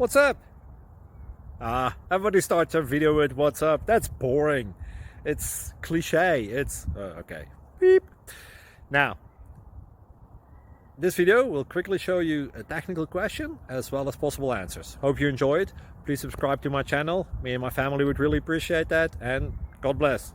What's up? Everybody starts their video with what's up. That's boring. It's cliche. It's okay. Beep. Now, this video will quickly show you a technical question as well as possible answers. Hope you enjoy it. Please subscribe to my channel. Me and my family would really appreciate that, and God bless.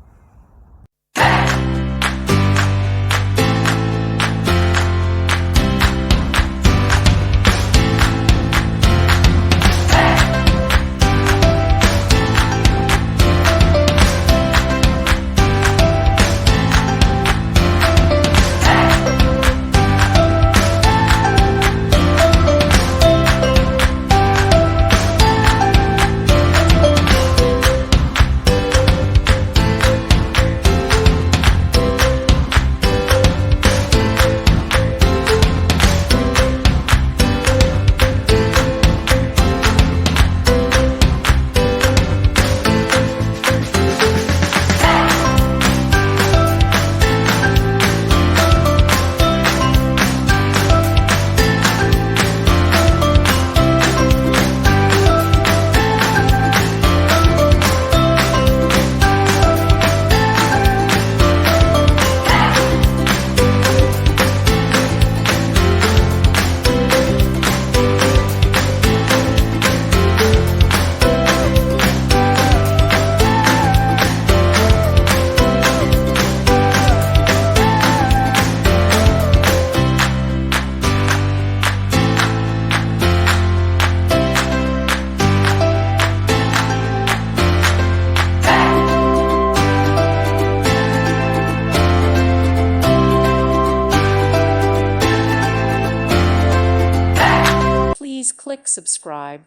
Please click subscribe.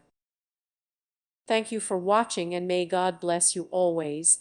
Thank you for watching, and may God bless you always.